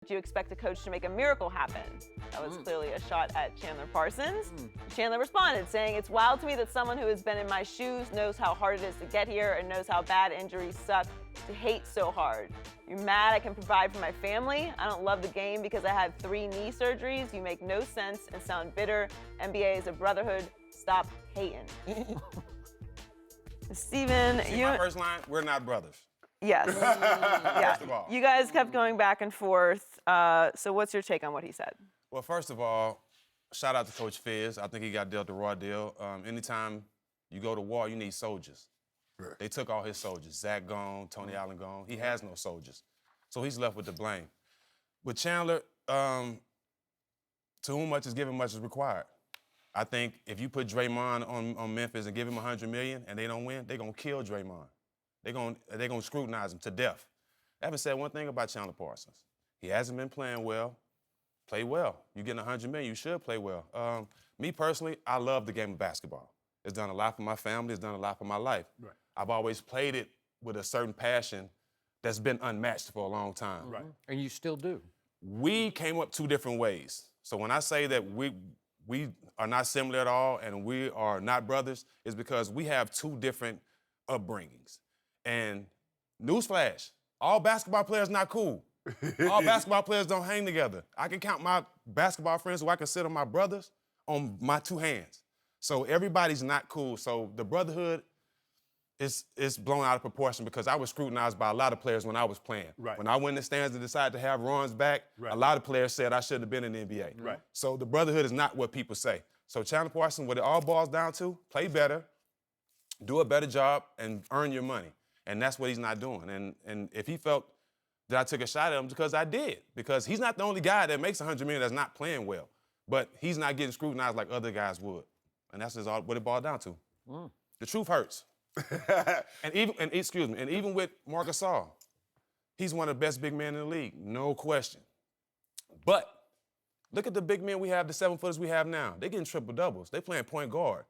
Do you expect a coach to make a miracle happen? That was clearly a shot at Chandler Parsons. Chandler responded, saying, "It's wild to me that someone who has been in my shoes knows how hard it is to get here and knows how bad injuries suck to hate so hard. You're mad I can provide for my family? I don't love the game because I had 3 knee surgeries. You make no sense and sound bitter. NBA is a brotherhood. Stop hating." Steven, See my first line? We're not brothers. Yes. Yeah. First of all. You guys kept going back and forth. So what's your take on what he said? Well, first of all, shout out to Coach Fizz. I think he got dealt the raw deal. Anytime you go to war, you need soldiers. Right. They took all his soldiers. Zach gone, Tony Allen gone. He has no soldiers. So he's left with the blame. With Chandler, to whom much is given, much is required. I think if you put Draymond on Memphis and give him $100 million and they don't win, they're going to kill Draymond. They're gonna scrutinize him to death. I haven't said one thing about Chandler Parsons. He hasn't been playing well. Play well. You're getting $100 million, you should play well. Me personally, I love the game of basketball. It's done a lot for my family. It's done a lot for my life. Right. I've always played it with a certain passion that's been unmatched for a long time. Right. And you still do. We came up 2 different ways. So when I say that we are not similar at all and we are not brothers, it's because we have 2 different upbringings. And newsflash, all basketball players not cool. All basketball players don't hang together. I can count my basketball friends who I consider my brothers on my 2 hands. So everybody's not cool. So the brotherhood is blown out of proportion because I was scrutinized by a lot of players when I was playing. Right. When I went in the stands and decided to have Ron's back, Right. a lot of players said I shouldn't have been in the NBA. Right. So the brotherhood is not what people say. So Chandler Parsons, what it all boils down to, play better, do a better job, and earn your money. And that's what he's not doing. And if he felt that I took a shot at him, because I did. Because he's not the only guy that makes $100 million that's not playing well. But he's not getting scrutinized like other guys would. And that's just all what it boiled down to. The truth hurts. and even with Marc Gasol, he's one of the best big men in the league, no question. But look at the big men we have, the 7-footers we have now. They're getting triple doubles. They're playing point guard.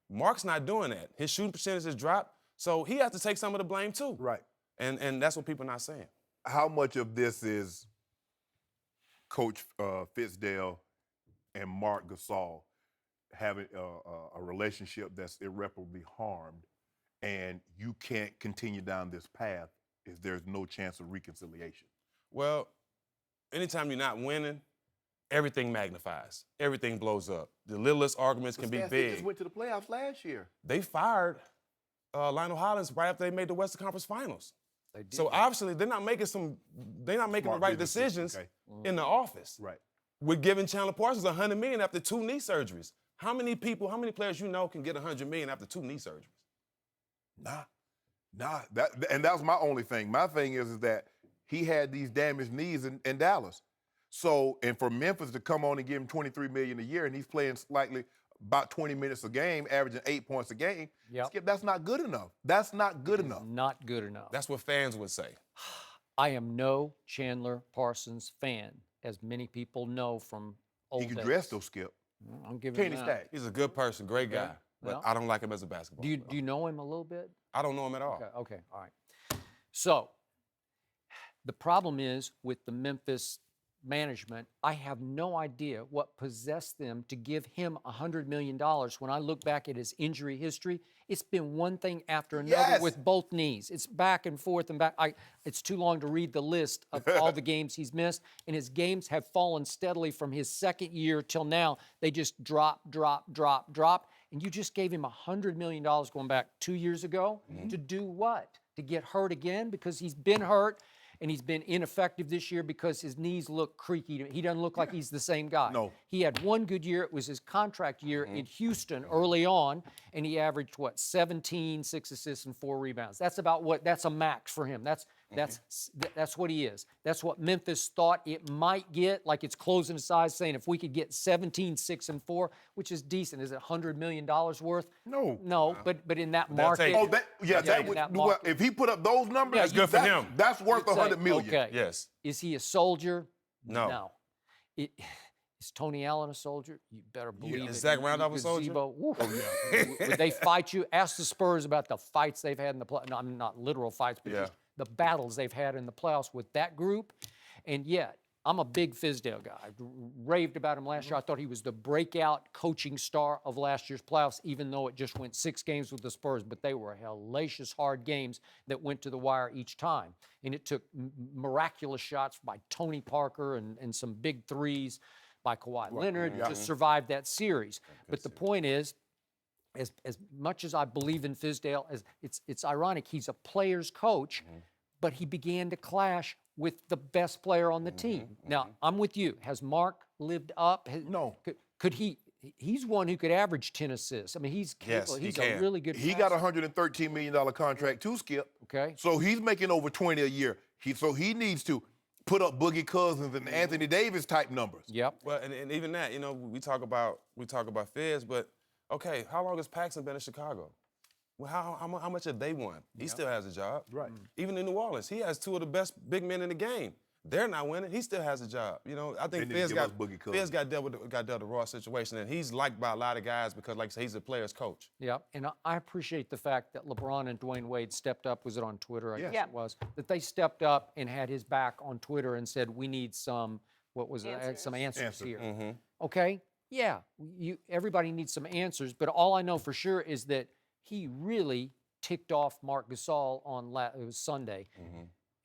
Mark's not doing that. His shooting percentage has dropped. So he has to take some of the blame, too. Right. And that's what people are not saying. How much of this is Coach Fizdale and Marc Gasol having a relationship that's irreparably harmed, and you can't continue down this path if there's no chance of reconciliation? Well, anytime you're not winning, everything magnifies. Everything blows up. The littlest arguments can be They big. just went to the playoffs last year. They fired Lionel Hollins right after they made the Western Conference Finals. They did. So obviously they're not making the right business decisions decisions, in the office. Right. We're giving Chandler Parsons $100 million after 2 knee surgeries. How many players you know can get $100 million after 2 knee surgeries? Nah. That was my only thing. My thing is that he had these damaged knees in Dallas. So, and for Memphis to come on and give him $23 million a year, and he's playing slightly about 20 minutes a game, averaging 8 points a game. Yep. Skip, that's not good enough. That's not good enough. Not good enough. That's what fans would say. I am no Chandler Parsons fan, as many people know from old He can days. dress though, Skip. I'm giving Kenny him that. Stack. He's a good person, great guy, but Well, I don't like him as a basketball Do player. you know him a little bit? I don't know him at all. Okay, all right. So, the problem is with the Memphis management, I have no idea what possessed them to give him $100 million. When I look back at his injury history, it's been one thing after another Yes. with both knees. It's back and forth and back. It's too long to read the list of all the games he's missed, and his games have fallen steadily from his second year till now. They just drop, and you just gave him $100 million going back 2 years ago to do what? To get hurt again? Because he's been hurt. And he's been ineffective this year because his knees look creaky. He doesn't look like he's the same guy. No. He had one good year. It was his contract year in Houston early on, and he averaged, 17, 6 assists, and 4 rebounds. That's about that's a max for him. That's what he is. That's what Memphis thought it might get, like it's closing its eyes saying if we could get 17, 6, and 4, which is decent. Is it $100 million worth? No. No, but in that They'll take market. it. That would, well, if he put up those numbers, That's good for him. That's worth You'd say, $100 million. Okay. Yes. Is he a soldier? No. Is Tony Allen a soldier? You better believe it. Is Zach Randolph a Gazebo, soldier? woof. Would they fight you? Ask the Spurs about the fights they've had in the playoffs. No, I mean, not literal fights, but Yeah. just the battles they've had in the playoffs with that group. And yet, I'm a big Fizdale guy. I raved about him last year. I thought he was the breakout coaching star of last year's playoffs, even though it just went 6 games with the Spurs. But they were hellacious hard games that went to the wire each time. And it took miraculous shots by Tony Parker and some big threes by Kawhi Leonard to survive that series. But the point is, as much as I believe in Fizdale, as it's ironic, he's a player's coach, but he began to clash with the best player on the team. Now, I'm with you. Has Marc lived up? No. Could he? He's one who could average 10 assists. I mean, he's capable. Yes, he He's can. a really good He passer. got a $113 million contract too, Skip. Okay. So he's making over 20 a year. So he needs to put up Boogie Cousins and Anthony Davis type numbers. Yep. Well, and even that, you know, we talk about Fizz, but okay, how long has Paxson been in Chicago? Well, how much have they won? He still has a job. Right. Even in New Orleans, he has 2 of the best big men in the game. They're not winning. He still has a job. You know, I think They need to Fizz give got us Boogie Cousins. dealt with the Raw situation, and he's liked by a lot of guys because, like I said, he's a player's coach. Yep. And I appreciate the fact that LeBron and Dwayne Wade stepped up. Was it on Twitter? I Yes. guess Yeah. it was. That they stepped up and had his back on Twitter and said, we need some, some answers here. Okay? Yeah. Everybody needs some answers, but all I know for sure is that he really ticked off Marc Gasol on it was Sunday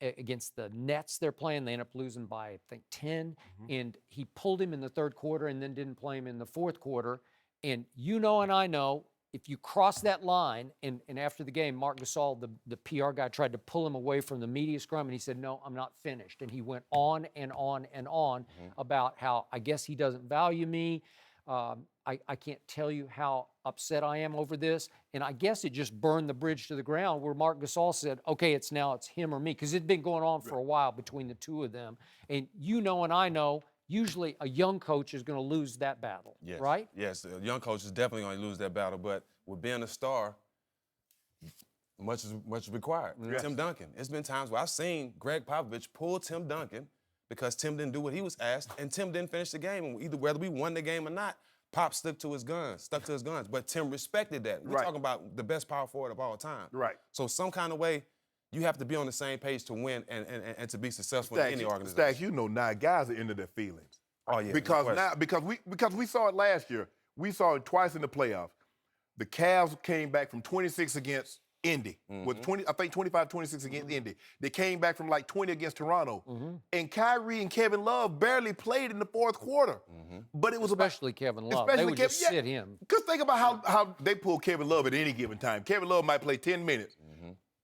against the Nets they're playing. They end up losing by, I think, 10. And he pulled him in the third quarter and then didn't play him in the fourth quarter. And you know and I know, if you cross that line, and after the game, Marc Gasol, the PR guy, tried to pull him away from the media scrum, and he said, no, I'm not finished. And he went on and on and on about how, I guess he doesn't value me. I can't tell you how upset I am over this. And I guess it just burned the bridge to the ground where Marc Gasol said, okay, it's him or me. Because it'd been going on for a while between the two of them. And you know and I know, usually a young coach is going to lose that battle, Yes. right? Yes, a young coach is definitely going to lose that battle, but with being a star, much is required. Yes. Tim Duncan. It's been times where I've seen Greg Popovich pull Tim Duncan because Tim didn't do what he was asked, and Tim didn't finish the game. And either whether we won the game or not, Pop stuck to his guns. But Tim respected that. We're Right. talking about the best power forward of all time. Right. So some kind of way, you have to be on the same page to win and to be successful in any organization. Stacks, you know now guys are into their feelings. Oh yeah. Because no question. because we saw it last year. We saw it twice in the playoffs. The Cavs came back from 26 against Indy. With 25-26 against Indy. They came back from like 20 against Toronto. And Kyrie and Kevin Love barely played in the fourth quarter. But it was Especially Kevin Love. They would just sit him. Because think about how they pull Kevin Love at any given time. Kevin Love might play 10 minutes.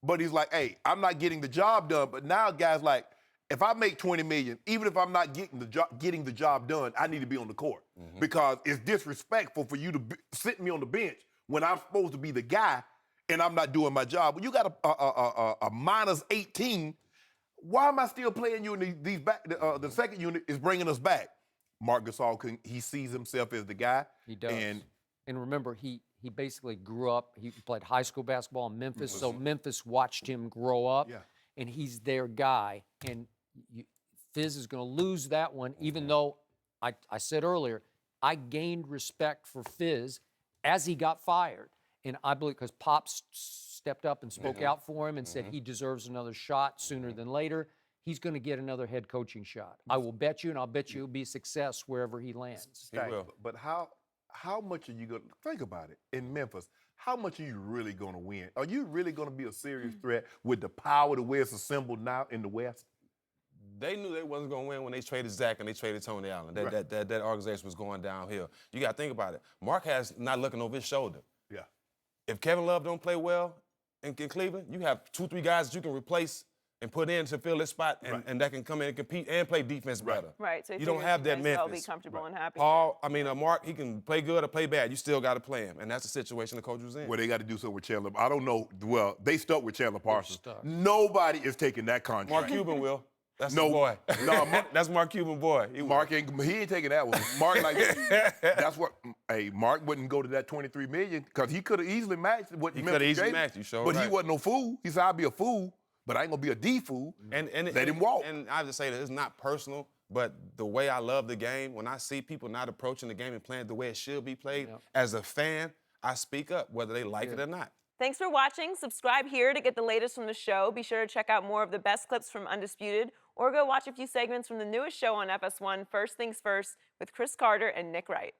But he's like, hey, I'm not getting the job done. But now guys like, if I make $20 million, even if I'm not getting the job done, I need to be on the court. Because it's disrespectful for you to sit me on the bench when I'm supposed to be the guy and I'm not doing my job. When you got a minus 18, why am I still playing you in these back? The second unit is bringing us back. Marc Gasol, he sees himself as the guy. He does. And remember, he basically grew up. He played high school basketball in Memphis, so Memphis watched him grow up, and he's their guy. And Fizz is going to lose that one, even though I said earlier, I gained respect for Fizz as he got fired. And I believe because Pop stepped up and spoke out for him and said he deserves another shot sooner than later, he's going to get another head coaching shot. I will bet you, and I'll bet you it'll be a success wherever he lands. He will. But how much are you going to think about it in Memphis? How much are you really going to win? Are you really going to be a serious threat with the power the way it's assembled now in the West? They knew they wasn't going to win when they traded Zach and they traded Tony Allen. That organization was going downhill. You got to think about it. Marc has not looking over his shoulder. Yeah. If Kevin Love don't play well in Cleveland, you have 2-3 guys that you can replace and put in to fill this spot and that can come in and compete and play defense better. Right. So you don't have that Memphis. Be comfortable and happy. Marc, he can play good or play bad. You still got to play him, and that's the situation the coach was in. Well, they got to do something with Chandler. I don't know. Well, they stuck with Chandler Parsons. Nobody is taking that contract. Mark Cuban will. That's No, the boy. no, that's Mark Cuban boy. He ain't taking that one. Mark that's what. Hey, Mark wouldn't go to that $23 million because he could have easily matched what He Memphis could have easily gave him. matched you, sure. But he right. wasn't no fool. He said, "I'll be a fool, but I ain't gonna be a D fool." And let him walk. And I just say that it's not personal, but the way I love the game, when I see people not approaching the game and playing the way it should be played, as a fan, I speak up whether they like it or not. Thanks for watching. Subscribe here to get the latest from the show. Be sure to check out more of the best clips from Undisputed, or go watch a few segments from the newest show on FS1, First Things First, with Chris Carter and Nick Wright.